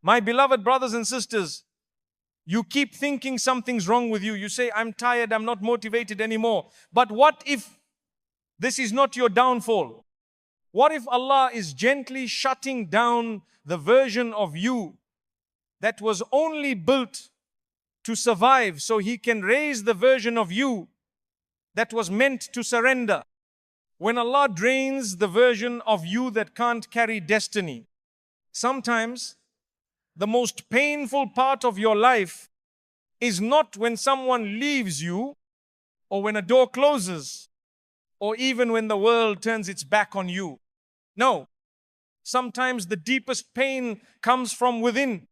My beloved brothers and sisters, you keep thinking something's wrong with you. You say, I'm tired, I'm not motivated anymore. But what if this is not your downfall? What if Allah is gently shutting down the version of you that was only built to survive, so He can raise the version of you that was meant to surrender? When Allah drains the version of you that can't carry destiny, sometimes the most painful part of your life is not when someone leaves you, or when a door closes, or even when the world turns its back on you. No, sometimes the deepest pain comes from within.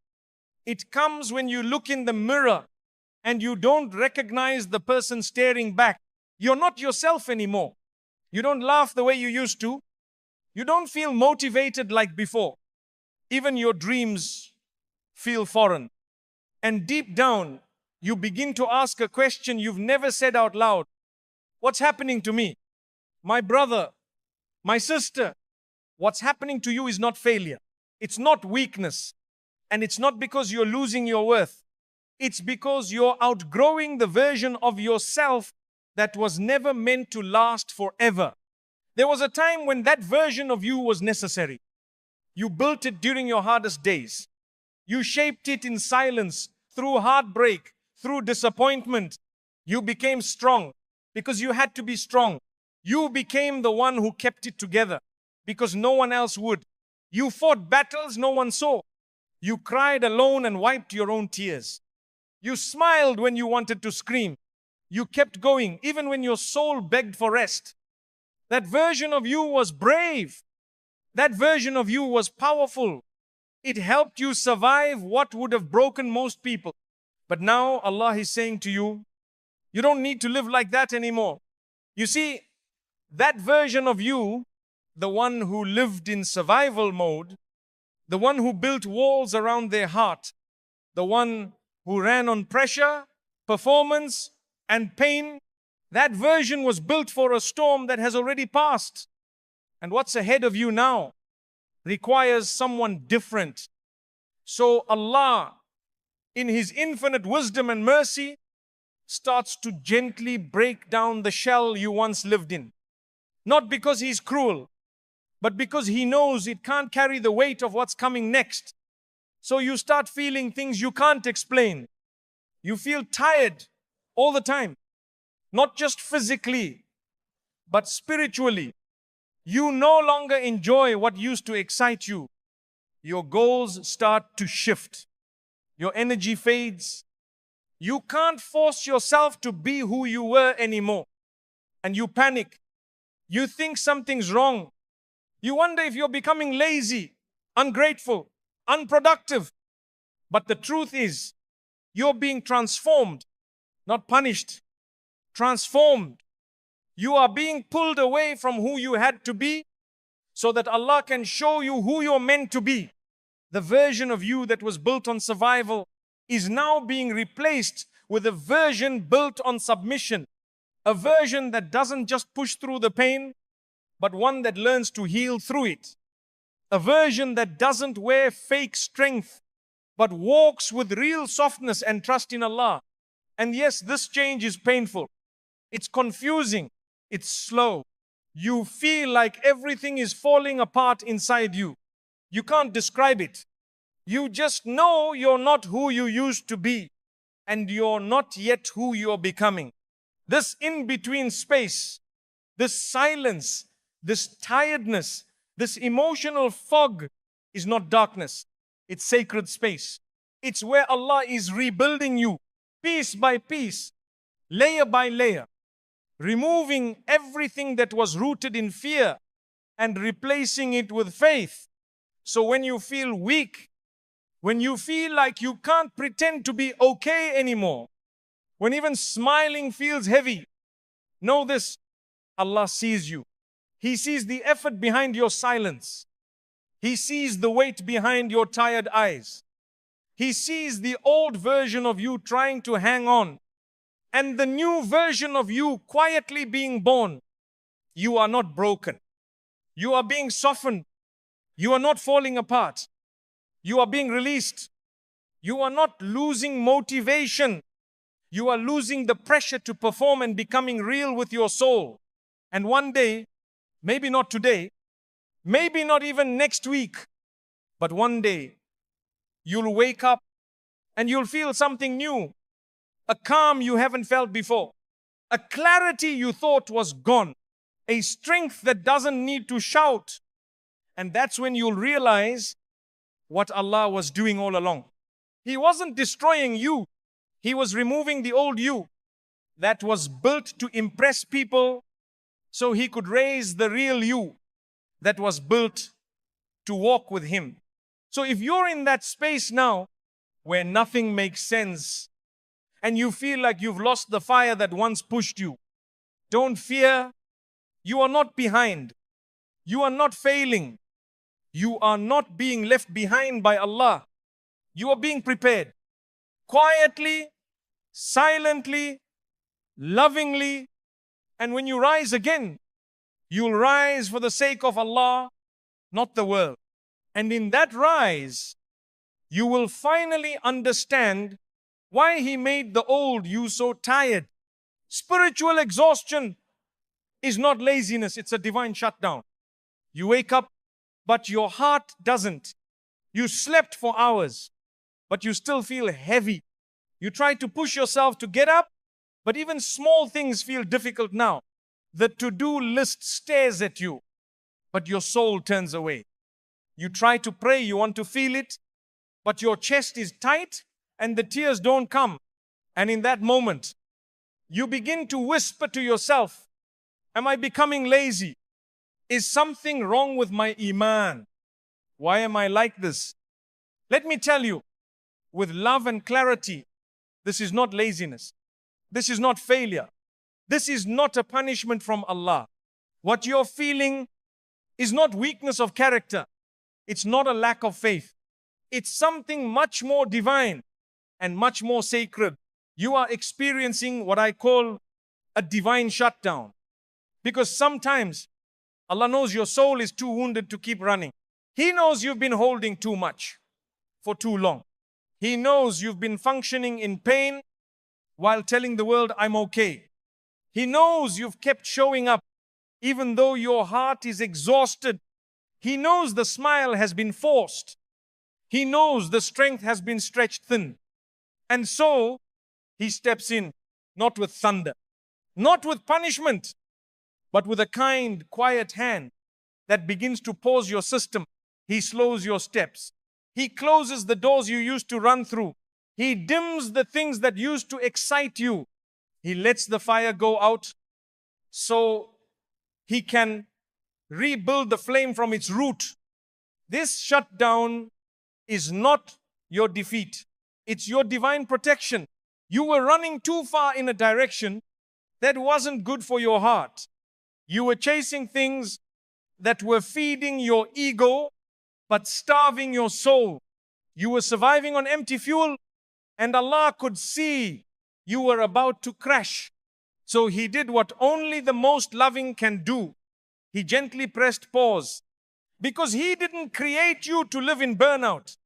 It comes when you look in the mirror and you don't recognize the person staring back. You're not yourself anymore. You don't laugh the way you used to. You don't feel motivated like before. Even your dreams feel foreign. And deep down, you begin to ask a question you've never said out loud. What's happening to me? My brother, my sister, what's happening to you is not failure. It's not weakness. And it's not because you're losing your worth. It's because you're outgrowing the version of yourself that was never meant to last forever. There was a time when that version of you was necessary. You built it during your hardest days. You shaped it in silence, through heartbreak, through disappointment. You became strong because you had to be strong. You became the one who kept it together because no one else would. You fought battles no one saw. You cried alone and wiped your own tears. You smiled when you wanted to scream. You kept going even when your soul begged for rest. That version of you was brave. That version of you was powerful. It helped you survive what would have broken most people. But now Allah is saying to you, you don't need to live like that anymore. You see, that version of you, the one who lived in survival mode, the one who built walls around their heart, the one who ran on pressure, performance, and pain, that version was built for a storm that has already passed. And what's ahead of you now requires someone different. So Allah, in His infinite wisdom and mercy, starts to gently break down the shell you once lived in. Not because He's cruel, but because He knows it can't carry the weight of what's coming next. So you start feeling things you can't explain. You feel tired all the time, not just physically, but spiritually. You no longer enjoy what used to excite you. Your goals start to shift. Your energy fades. You can't force yourself to be who you were anymore. And you panic. You think something's wrong. You wonder if you're becoming lazy, ungrateful, unproductive. But the truth is, you're being transformed, not punished. Transformed. You are being pulled away from who you had to be so that Allah can show you who you're meant to be. The version of you that was built on survival is now being replaced with a version built on submission. A version that doesn't just push through the pain, but one that learns to heal through it. A version that doesn't wear fake strength, but walks with real softness and trust in Allah. And yes, this change is painful. It's confusing. It's slow. You feel like everything is falling apart inside you. You can't describe it. You just know you're not who you used to be, and you're not yet who you're becoming. This in-between space, this silence, this tiredness, this emotional fog is not darkness. It's sacred space. It's where Allah is rebuilding you piece by piece, layer by layer, removing everything that was rooted in fear and replacing it with faith. So when you feel weak, when you feel like you can't pretend to be okay anymore, when even smiling feels heavy, know this: Allah sees you. He sees the effort behind your silence. He sees the weight behind your tired eyes. He sees the old version of you trying to hang on, and the new version of you quietly being born. You are not broken. You are being softened. You are not falling apart. You are being released. You are not losing motivation. You are losing the pressure to perform and becoming real with your soul. And one day, maybe not today, maybe not even next week, but one day, you'll wake up and you'll feel something new. A calm you haven't felt before. A clarity you thought was gone. A strength that doesn't need to shout. And that's when you'll realize what Allah was doing all along. He wasn't destroying you. He was removing the old you that was built to impress people so He could raise the real you that was built to walk with Him. So if you're in that space now where nothing makes sense and you feel like you've lost the fire that once pushed you, don't fear. You are not behind. You are not failing. You are not being left behind by Allah. You are being prepared. Quietly, silently, lovingly. And when you rise again, you'll rise for the sake of Allah, not the world. And in that rise, you will finally understand why He made the old you so tired. Spiritual exhaustion is not laziness, it's a divine shutdown. You wake up, but your heart doesn't. You slept for hours, but you still feel heavy. You try to push yourself to get up, but even small things feel difficult now. The to-do list stares at you, but your soul turns away. You try to pray, you want to feel it, but your chest is tight and the tears don't come. And in that moment, you begin to whisper to yourself, am I becoming lazy? Is something wrong with my Iman? Why am I like this? Let me tell you, with love and clarity, this is not laziness. This is not failure. This is not a punishment from Allah. What you're feeling is not weakness of character. It's not a lack of faith. It's something much more divine and much more sacred. You are experiencing what I call a divine shutdown. Because sometimes Allah knows your soul is too wounded to keep running. He knows you've been holding too much for too long. He knows you've been functioning in pain while telling the world, I'm okay. He knows you've kept showing up even though your heart is exhausted. He knows the smile has been forced. He knows the strength has been stretched thin. And so, He steps in, not with thunder, not with punishment, but with a kind, quiet hand that begins to pause your system. He slows your steps. He closes the doors you used to run through. He dims the things that used to excite you. He lets the fire go out so He can rebuild the flame from its root. This shutdown is not your defeat. It's your divine protection. You were running too far in a direction that wasn't good for your heart. You were chasing things that were feeding your ego, but starving your soul. You were surviving on empty fuel, and Allah could see you were about to crash. So He did what only the most loving can do. He gently pressed pause. Because He didn't create you to live in burnout.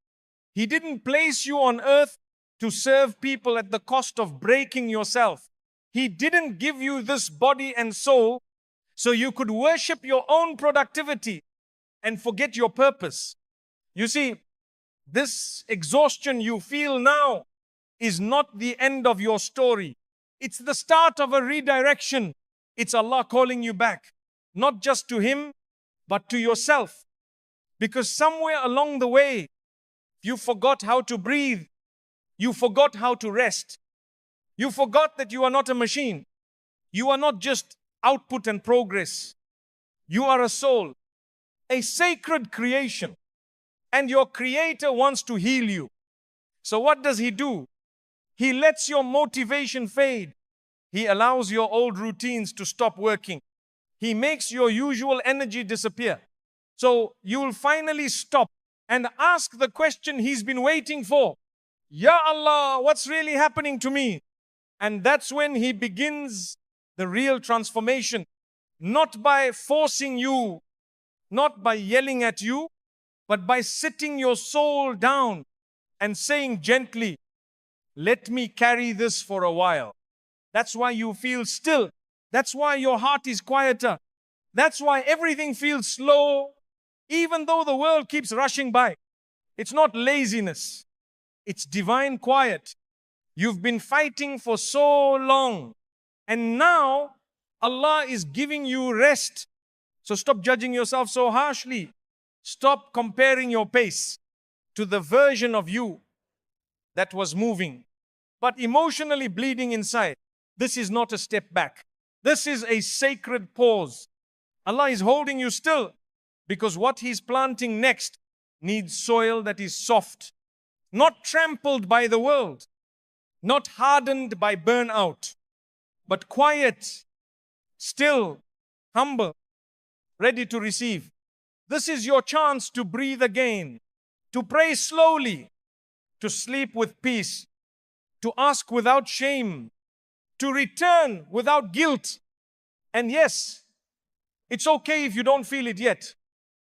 He didn't place you on earth to serve people at the cost of breaking yourself. He didn't give you this body and soul so you could worship your own productivity and forget your purpose. You see, this exhaustion you feel now is not the end of your story. It's the start of a redirection. It's Allah calling you back, not just to Him, but to yourself. Because somewhere along the way, you forgot how to breathe. You forgot how to rest. You forgot that you are not a machine. You are not just output and progress. You are a soul, a sacred creation. And your Creator wants to heal you. So what does He do? He lets your motivation fade. He allows your old routines to stop working. He makes your usual energy disappear. So you'll finally stop and ask the question He's been waiting for. Ya Allah, what's really happening to me? And that's when He begins the real transformation. Not by forcing you, not by yelling at you, but by sitting your soul down and saying gently, let me carry this for a while. That's why you feel still. That's why your heart is quieter. That's why everything feels slow, even though the world keeps rushing by. It's not laziness. It's divine quiet. You've been fighting for so long, and now Allah is giving you rest. So stop judging yourself so harshly. Stop comparing your pace to the version of you that was moving, but emotionally bleeding inside. This is not a step back. This is a sacred pause. Allah is holding you still because what He's planting next needs soil that is soft, not trampled by the world, not hardened by burnout, but quiet, still, humble, ready to receive. This is your chance to breathe again, to pray slowly, to sleep with peace, to ask without shame, to return without guilt. And yes, it's okay if you don't feel it yet.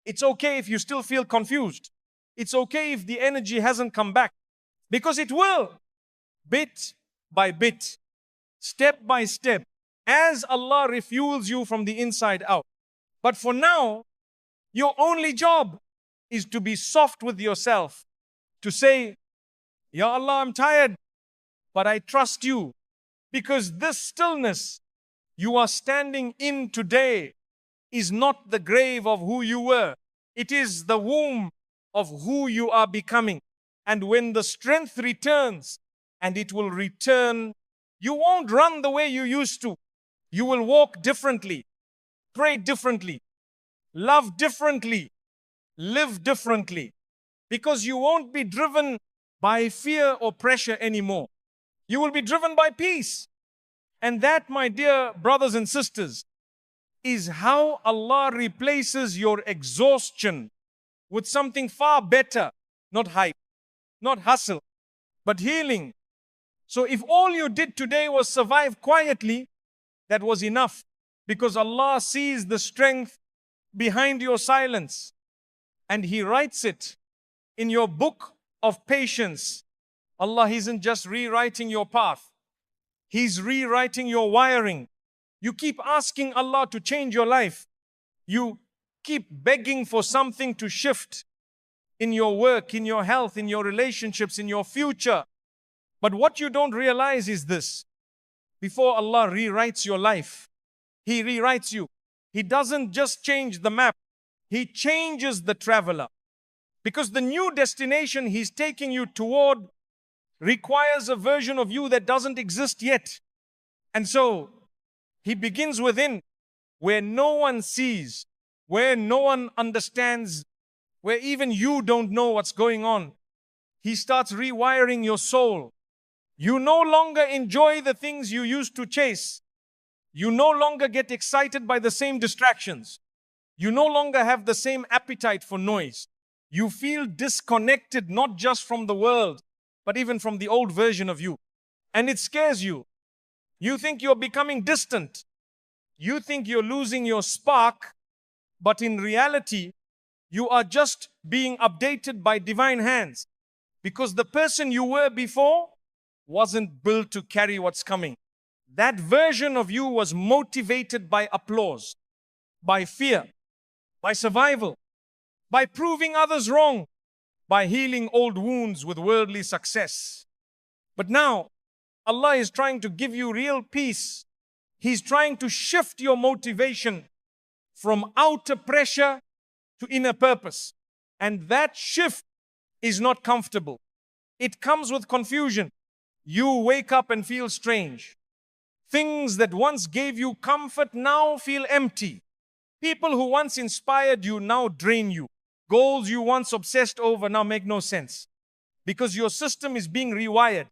It's okay if you still feel confused. It's okay if the energy hasn't come back, because it will, bit by bit, step by step, as Allah refuels you from the inside out. But for now, your only job is to be soft with yourself, to say, Ya Allah, I'm tired, but I trust you, because this stillness you are standing in today is not the grave of who you were. It is the womb of who you are becoming. And when the strength returns, and it will return, you won't run the way you used to. You will walk differently, pray differently, love differently, live differently, because you won't be driven by fear or pressure anymore. You will be driven by peace. And that, my dear brothers and sisters, is how Allah replaces your exhaustion with something far better. Not hype, not hustle, but healing. So if all you did today was survive quietly, that was enough, because Allah sees the strength behind your silence, and He writes it in your book of patience. Allah isn't just rewriting your path, He's rewriting your wiring. You keep asking Allah to change your life. You keep begging for something to shift in your work, in your health, in your relationships, in your future. But what you don't realize is this: before Allah rewrites your life, He rewrites you. He doesn't just change the map, He changes the traveler. Because the new destination He's taking you toward requires a version of you that doesn't exist yet. And so He begins within, where no one sees, where no one understands, where even you don't know what's going on. He starts rewiring your soul. You no longer enjoy the things you used to chase. You no longer get excited by the same distractions. You no longer have the same appetite for noise. You feel disconnected, not just from the world, but even from the old version of you. And it scares you. You think you're becoming distant. You think you're losing your spark, but in reality, you are just being updated by divine hands, because the person you were before wasn't built to carry what's coming. That version of you was motivated by applause, by fear, by survival, by proving others wrong, by healing old wounds with worldly success. But now, Allah is trying to give you real peace. He's trying to shift your motivation from outer pressure to inner purpose. And that shift is not comfortable. It comes with confusion. You wake up and feel strange. Things that once gave you comfort now feel empty. People who once inspired you now drain you. Goals you once obsessed over now make no sense, because your system is being rewired.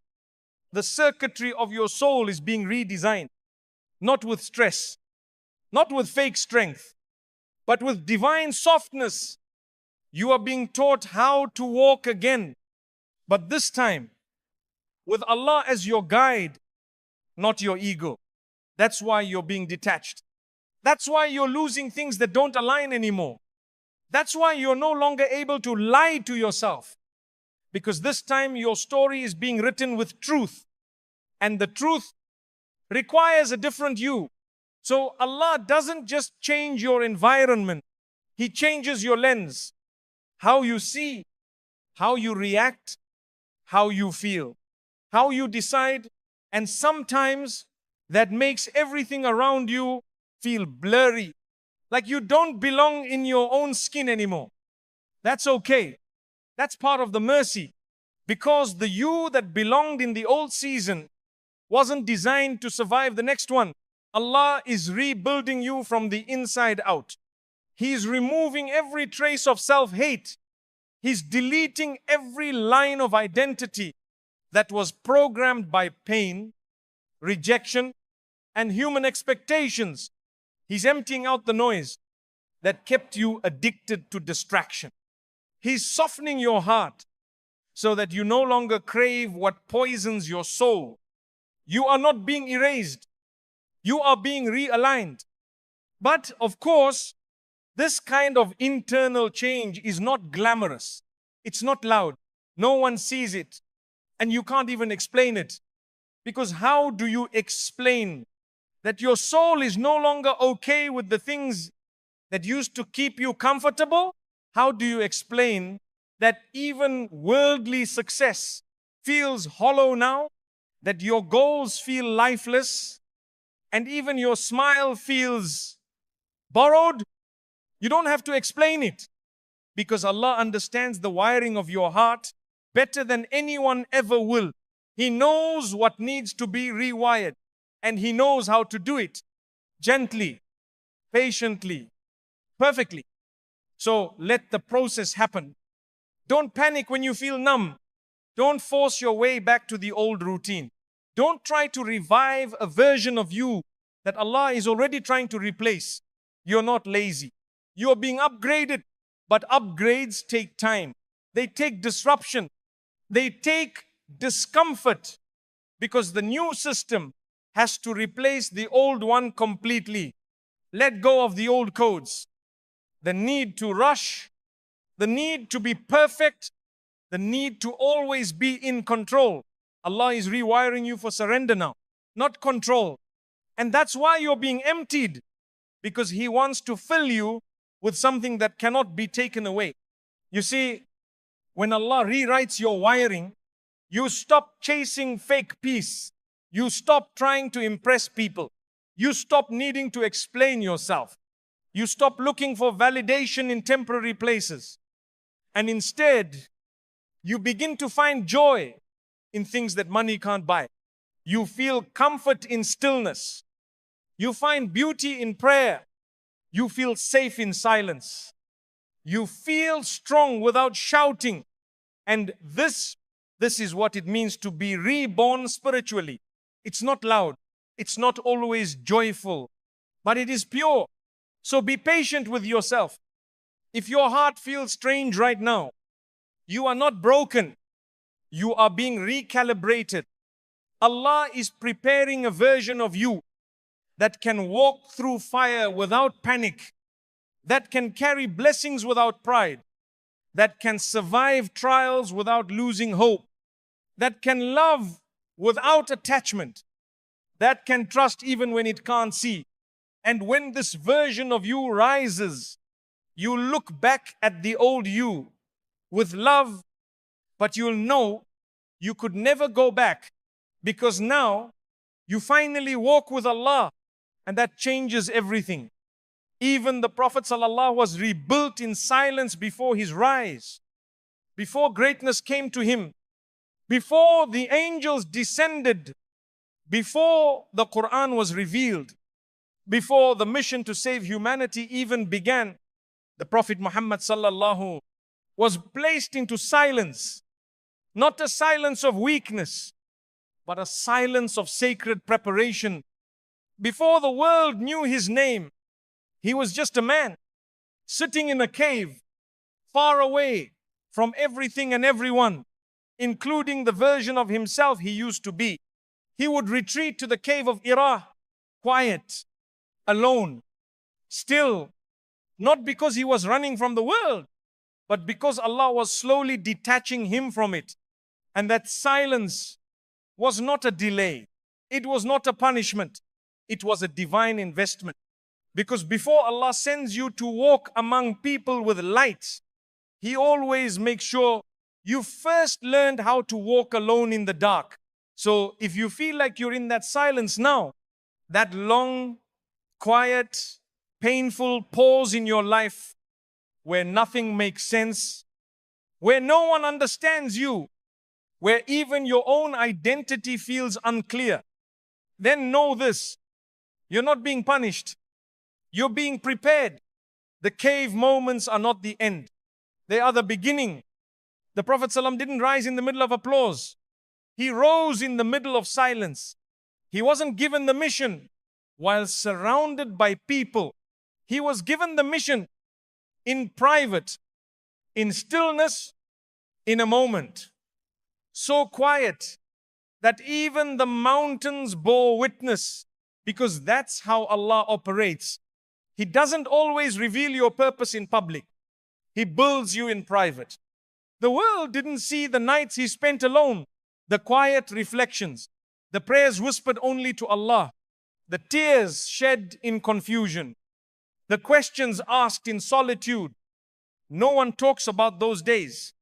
The circuitry of your soul is being redesigned, not with stress, not with fake strength, but with divine softness. You are being taught how to walk again, but this time with Allah as your guide, not your ego. That's why you're being detached. That's why you're losing things that don't align anymore. That's why you're no longer able to lie to yourself, because this time your story is being written with truth, and the truth requires a different you. So Allah doesn't just change your environment, He changes your lens, how you see, how you react, how you feel, how you decide, and sometimes that makes everything around you feel blurry, like you don't belong in your own skin anymore. That's okay. That's part of the mercy, because the you that belonged in the old season wasn't designed to survive the next one. Allah is rebuilding you from the inside out. He's removing every trace of self-hate. He's deleting every line of identity that was programmed by pain, rejection, and human expectations. He's emptying out the noise that kept you addicted to distraction. He's softening your heart so that you no longer crave what poisons your soul. You are not being erased. You are being realigned. But of course, this kind of internal change is not glamorous. It's not loud. No one sees it. And you can't even explain it. Because how do you explain that your soul is no longer okay with the things that used to keep you comfortable? How do you explain that even worldly success feels hollow now? That your goals feel lifeless? And even your smile feels borrowed? You don't have to explain it, because Allah understands the wiring of your heart better than anyone ever will. He knows what needs to be rewired, and He knows how to do it gently, patiently, perfectly. So let the process happen. Don't panic when you feel numb. Don't force your way back to the old routine. Don't try to revive a version of you that Allah is already trying to replace. You're not lazy. You're being upgraded, but upgrades take time. They take disruption. They take discomfort, because the new system has to replace the old one completely. Let go of the old codes. The need to rush, the need to be perfect, the need to always be in control. Allah is rewiring you for surrender now, not control. And that's why you're being emptied, because He wants to fill you with something that cannot be taken away. You see, when Allah rewrites your wiring, you stop chasing fake peace. You stop trying to impress people. You stop needing to explain yourself. You stop looking for validation in temporary places. And instead, you begin to find joy in things that money can't buy. You feel comfort in stillness. You find beauty in prayer. You feel safe in silence. You feel strong without shouting. And this is what it means to be reborn spiritually. It's not loud. It's not always joyful, but it is pure. So be patient with yourself. If your heart feels strange right now, you are not broken. You are being recalibrated. Allah is preparing a version of you that can walk through fire without panic, that can carry blessings without pride, that can survive trials without losing hope, that can love without attachment, that can trust even when it can't see. And when this version of you rises, you look back at the old you with love, but you'll know you could never go back, because now you finally walk with Allah, and that changes everything. Even the Prophet ﷺ was rebuilt in silence before his rise, before greatness came to him, before the angels descended, before the Quran was revealed, before the mission to save humanity even began. The Prophet Muhammad ﷺ was placed into silence, not a silence of weakness, but a silence of sacred preparation. Before the world knew his name, he was just a man sitting in a cave, far away from everything and everyone, including the version of himself he used to be. He would retreat to the cave of Hira, quiet, alone, still, Not because he was running from the world, but because Allah was slowly detaching him from it. And that silence was not a delay. It was not a punishment. It was a divine investment. Because before Allah sends you to walk among people with lights, He always makes sure you first learned how to walk alone in the dark. So if you feel like you're in that silence now, that long, quiet, painful pause in your life where nothing makes sense, where no one understands you, where even your own identity feels unclear, then know this: you're not being punished. You're being prepared. The cave moments are not the end. They are the beginning. The Prophet ﷺ didn't rise in the middle of applause. He rose in the middle of silence. He wasn't given the mission while surrounded by people. He was given the mission in private, in stillness, in a moment. So quiet that even the mountains bore witness, because that's how Allah operates. He doesn't always reveal your purpose in public. He builds you in private. The world didn't see the nights he spent alone, the quiet reflections, the prayers whispered only to Allah, the tears shed in confusion, the questions asked in solitude. No one talks about those days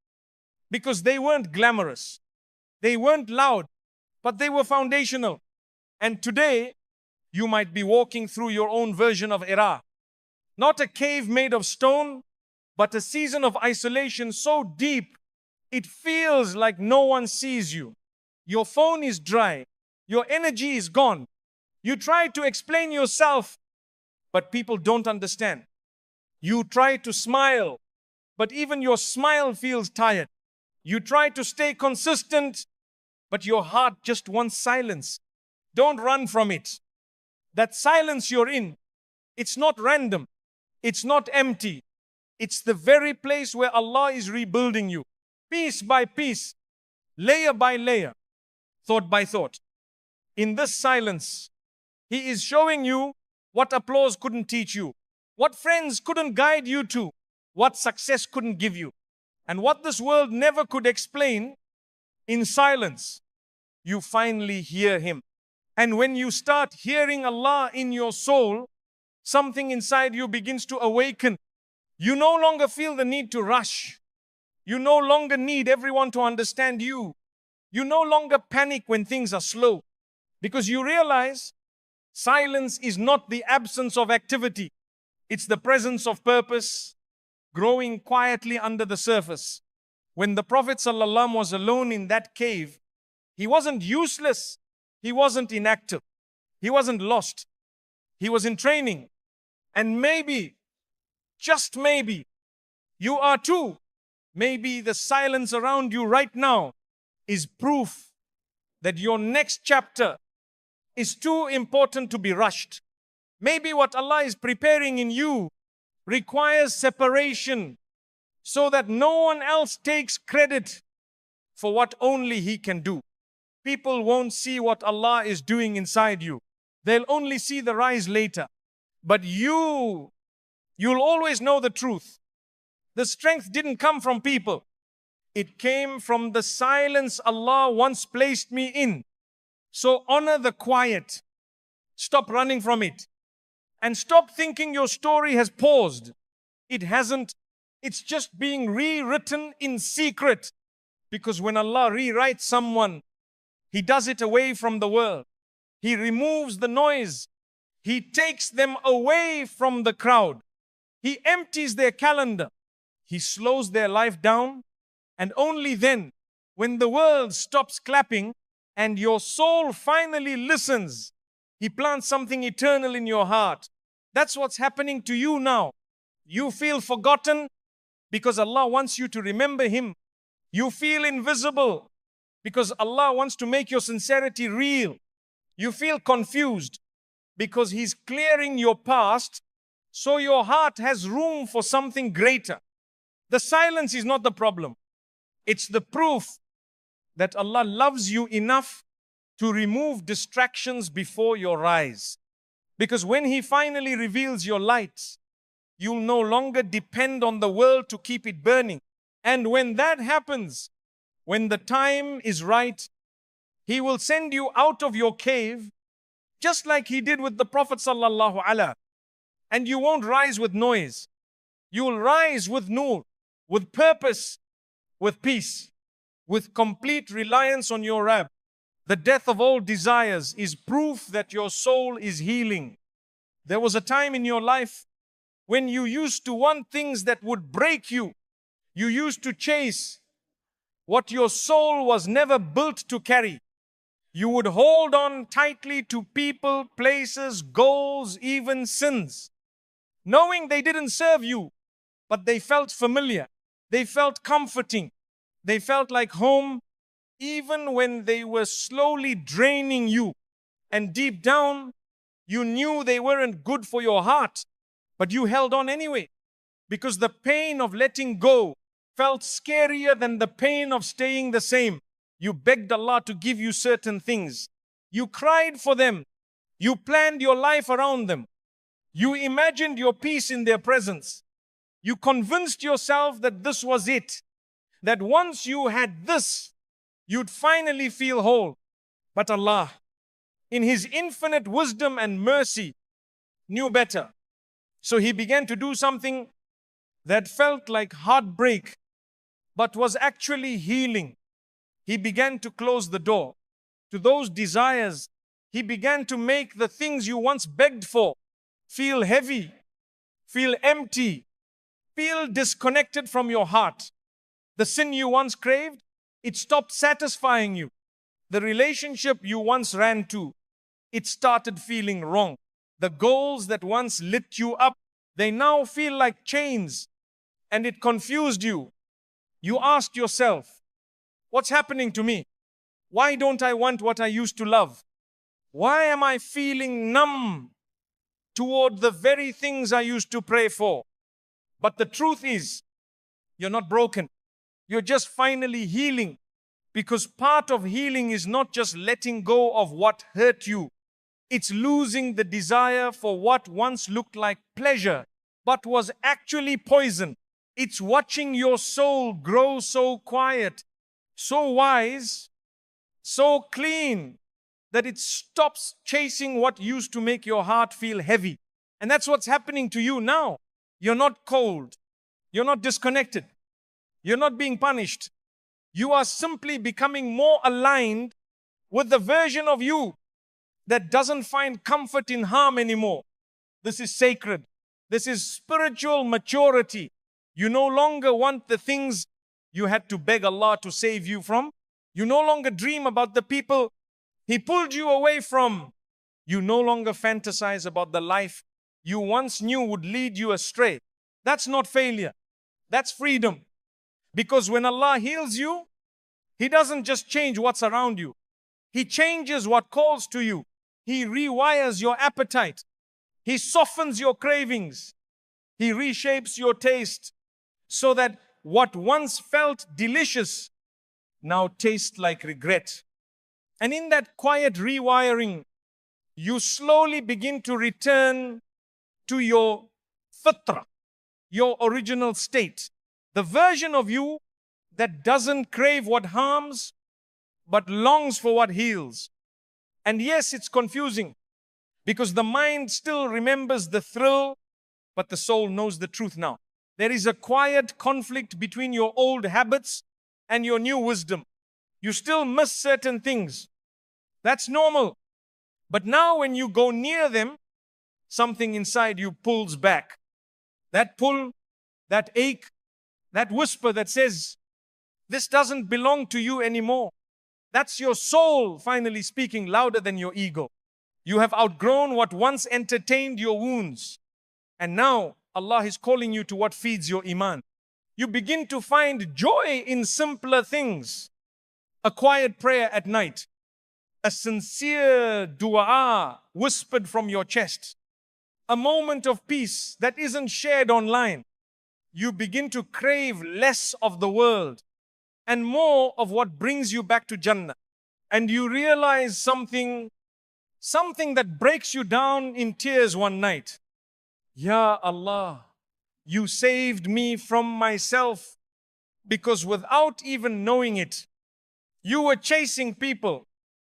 because they weren't glamorous. They weren't loud, but they were foundational. And today, you might be walking through your own version of Hira. Not a cave made of stone, but a season of isolation so deep, it feels like no one sees you. Your phone is dry. Your energy is gone. You try to explain yourself, but people don't understand. You try to smile, but even your smile feels tired. You try to stay consistent, but your heart just wants silence. Don't run from it. That silence you're in, it's not random. It's not empty. It's the very place where Allah is rebuilding you, piece by piece, layer by layer, thought by thought. In this silence, He is showing you what applause couldn't teach you, what friends couldn't guide you to, what success couldn't give you, and what this world never could explain. In silence, you finally hear Him. And when you start hearing Allah in your soul, something inside you begins to awaken. You no longer feel the need to rush. You no longer need everyone to understand you. You no longer panic when things are slow, because you realize silence is not the absence of activity. It's the presence of purpose growing quietly under the surface. When the Prophet ﷺ was alone in that cave, he wasn't useless. He wasn't inactive. He wasn't lost. He was in training. And maybe, just maybe, you are too. Maybe the silence around you right now is proof that your next chapter is too important to be rushed. Maybe what Allah is preparing in you requires separation so that no one else takes credit for what only He can do. People won't see what Allah is doing inside you. They'll only see the rise later. But you'll always know the truth. The strength didn't come from people. It came from the silence Allah once placed me in. So honor the quiet. Stop running from it. And stop thinking your story has paused. It hasn't. It's just being rewritten in secret. Because when Allah rewrites someone, He does it away from the world. He removes the noise. He takes them away from the crowd. He empties their calendar. He slows their life down. And only then, when the world stops clapping and your soul finally listens, He plants something eternal in your heart. That's what's happening to you now. You feel forgotten because Allah wants you to remember Him. You feel invisible because Allah wants to make your sincerity real. You feel confused because He's clearing your past so your heart has room for something greater. The silence is not the problem. It's the proof that Allah loves you enough to remove distractions before your eyes. Because when He finally reveals your light, You'll no longer depend on the world to keep it burning. And when that happens, when the time is right, He will send you out of your cave, just like He did with the Prophet sallallahu alaihi. And you won't rise with noise. You will rise with nur, with purpose, with peace, with complete reliance on your Rabb. The death of all desires is proof that your soul is healing. There was a time in your life when you used to want things that would break you. You used to chase what your soul was never built to carry. You would hold on tightly to people, places, goals, even sins, knowing they didn't serve you, but they felt familiar. They felt comforting. They felt like home, even when they were slowly draining you. And deep down, you knew they weren't good for your heart, but you held on anyway, because the pain of letting go felt scarier than the pain of staying the same. You begged Allah to give you certain things. You cried for them. You planned your life around them. You imagined your peace in their presence. You convinced yourself that this was it, that once you had this, you'd finally feel whole. But Allah, in His infinite wisdom and mercy, knew better. So He began to do something that felt like heartbreak, but was actually healing. He began to close the door to those desires. He began to make the things you once begged for feel heavy, feel empty, feel disconnected from your heart. The sin you once craved, it stopped satisfying you. The relationship you once ran to, it started feeling wrong. The goals that once lit you up, they now feel like chains, and it confused you. You asked yourself, what's happening to me? Why don't I want what I used to love? Why am I feeling numb toward the very things I used to pray for? But the truth is, you're not broken. You're just finally healing, because part of healing is not just letting go of what hurt you. It's losing the desire for what once looked like pleasure, but was actually poison. It's watching your soul grow so quiet, so wise, so clean, that it stops chasing what used to make your heart feel heavy. And that's what's happening to you now. You're not cold. You're not disconnected. You're not being punished. You are simply becoming more aligned with the version of you that doesn't find comfort in harm anymore. This is sacred. This is spiritual maturity. You no longer want the things you had to beg Allah to save you from. You no longer dream about the people He pulled you away from. You no longer fantasize about the life you once knew would lead you astray. That's not failure. That's freedom. Because when Allah heals you, He doesn't just change what's around you. He changes what calls to you. He rewires your appetite. He softens your cravings. He reshapes your taste so that what once felt delicious now tastes like regret. And in that quiet rewiring, you slowly begin to return to your fitra, your original state, the version of you that doesn't crave what harms, but longs for what heals. And yes, it's confusing, because the mind still remembers the thrill, but the soul knows the truth now. There is a quiet conflict between your old habits and your new wisdom. You still miss certain things. That's normal. But now when you go near them, something inside you pulls back. That pull, that ache, that whisper that says, this doesn't belong to you anymore. That's your soul finally speaking louder than your ego. You have outgrown what once entertained your wounds. And now Allah is calling you to what feeds your Iman. You begin to find joy in simpler things. A quiet prayer at night. A sincere dua whispered from your chest. A moment of peace that isn't shared online. You begin to crave less of the world and more of what brings you back to Jannah. And you realize something that breaks you down in tears one night. Ya Allah, You saved me from myself, because without even knowing it, you were chasing people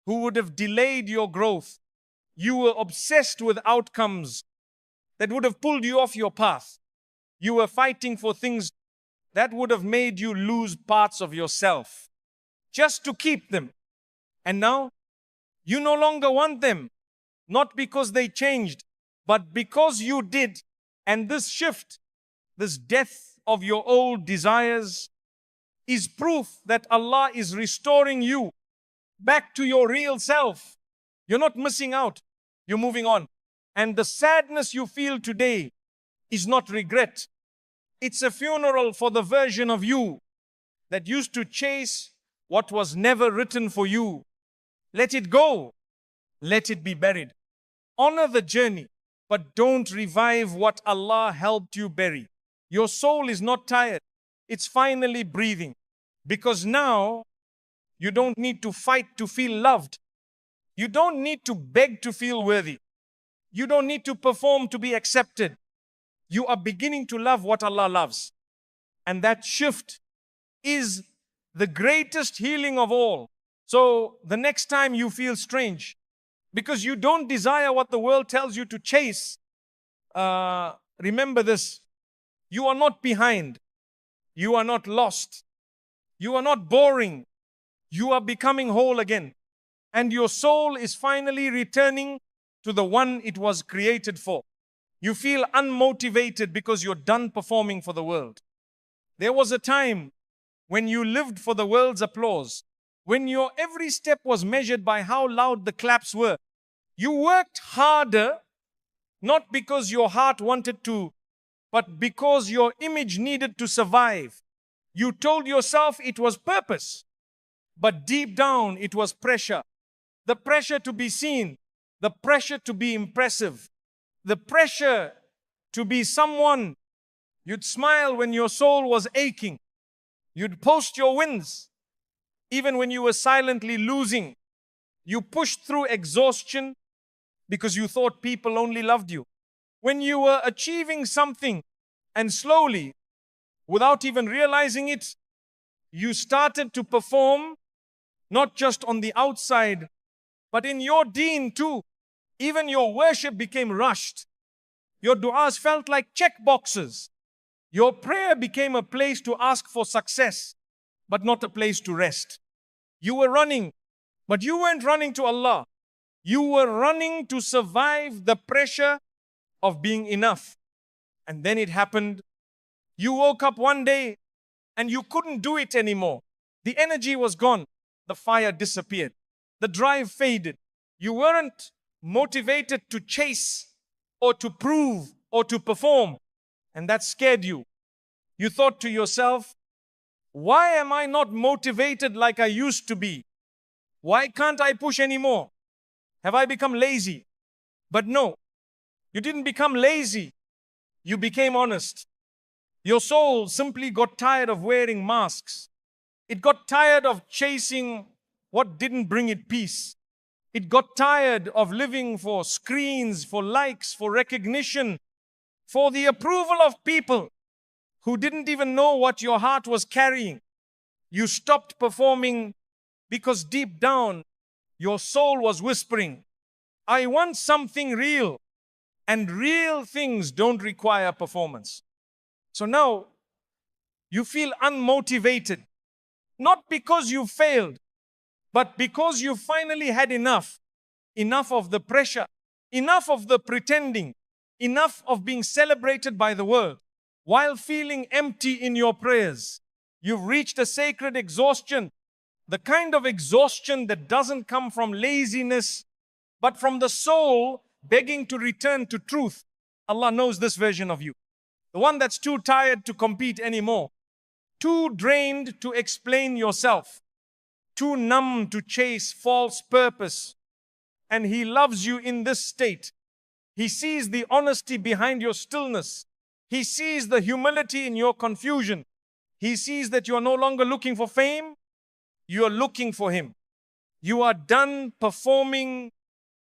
who would have delayed your growth. You were obsessed with outcomes that would have pulled you off your path. You were fighting for things that would have made you lose parts of yourself just to keep them. And now you no longer want them, not because they changed, but because you did. And this shift, this death of your old desires, is proof that Allah is restoring you back to your real self. You're not missing out, you're moving on. And the sadness you feel today is not regret. It's a funeral for the version of you that used to chase what was never written for you. Let it go. Let it be buried. Honor the journey, but don't revive what Allah helped you bury. Your soul is not tired. It's finally breathing. Because now, you don't need to fight to feel loved. You don't need to beg to feel worthy. You don't need to perform to be accepted. You are beginning to love what Allah loves. And that shift is the greatest healing of all. So the next time you feel strange, because you don't desire what the world tells you to chase, remember this. You are not behind. You are not lost. You are not boring. You are becoming whole again. And your soul is finally returning to the one it was created for. You feel unmotivated because you're done performing for the world. There was a time when you lived for the world's applause, when your every step was measured by how loud the claps were. You worked harder, not because your heart wanted to, but because your image needed to survive. You told yourself it was purpose, but deep down it was pressure. The pressure to be seen, the pressure to be impressive, the pressure to be someone. You'd smile when your soul was aching. You'd post your wins, even when you were silently losing. You pushed through exhaustion because you thought people only loved you. When you were achieving something, and slowly, without even realizing it, you started to perform, not just on the outside, but in your deen too. Even your worship became rushed. Your du'as felt like check boxes. Your prayer became a place to ask for success, but not a place to rest. You were running, but you weren't running to Allah. You were running to survive the pressure of being enough. And then it happened. You woke up one day and you couldn't do it anymore. The energy was gone. The fire disappeared. The drive faded. You weren't motivated to chase or to prove or to perform. And that scared you. You thought to yourself, why am I not motivated like I used to be? Why can't I push anymore? Have I become lazy? But no, you didn't become lazy. You became honest. Your soul simply got tired of wearing masks. It got tired of chasing what didn't bring it peace. It got tired of living for screens, for likes, for recognition, for the approval of people who didn't even know what your heart was carrying. You stopped performing because deep down, your soul was whispering, I want something real, and real things don't require performance. So now, you feel unmotivated, not because you failed, but because you finally had enough. Enough of the pressure, enough of the pretending, enough of being celebrated by the world, while feeling empty in your prayers. You've reached a sacred exhaustion, the kind of exhaustion that doesn't come from laziness, but from the soul begging to return to truth. Allah knows this version of you. The one that's too tired to compete anymore, too drained to explain yourself, too numb to chase false purpose. And He loves you in this state. He sees the honesty behind your stillness. He sees the humility in your confusion. He sees that you are no longer looking for fame. You are looking for Him. You are done performing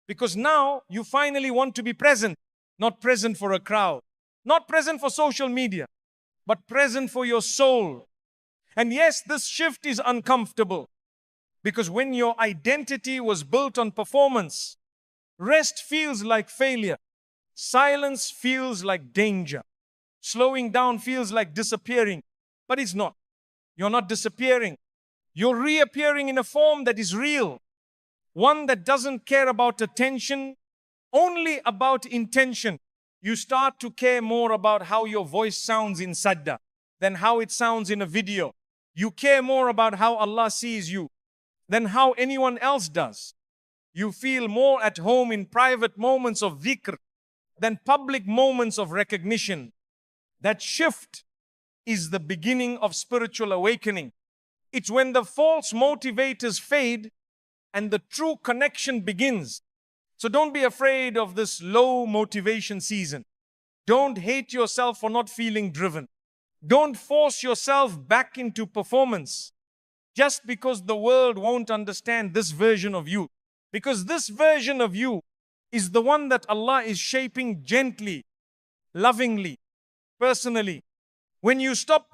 because now you finally want to be present, not present for a crowd, Not present for social media, but present for your soul. And yes, this shift is uncomfortable because when your identity was built on performance, rest feels like failure. Silence feels like danger. Slowing down feels like disappearing. But it's not. You're not disappearing. You're reappearing in a form that is real. One that doesn't care about attention, only about intention. You start to care more about how your voice sounds in sajda than how it sounds in a video. You care more about how Allah sees you than how anyone else does. You feel more at home in private moments of dhikr than public moments of recognition. That shift is the beginning of spiritual awakening. It's when the false motivators fade and the true connection begins. So don't be afraid of this low motivation season. Don't hate yourself for not feeling driven. Don't force yourself back into performance just because the world won't understand this version of you. Because this version of you is the one that Allah is shaping gently, lovingly, personally. When you stop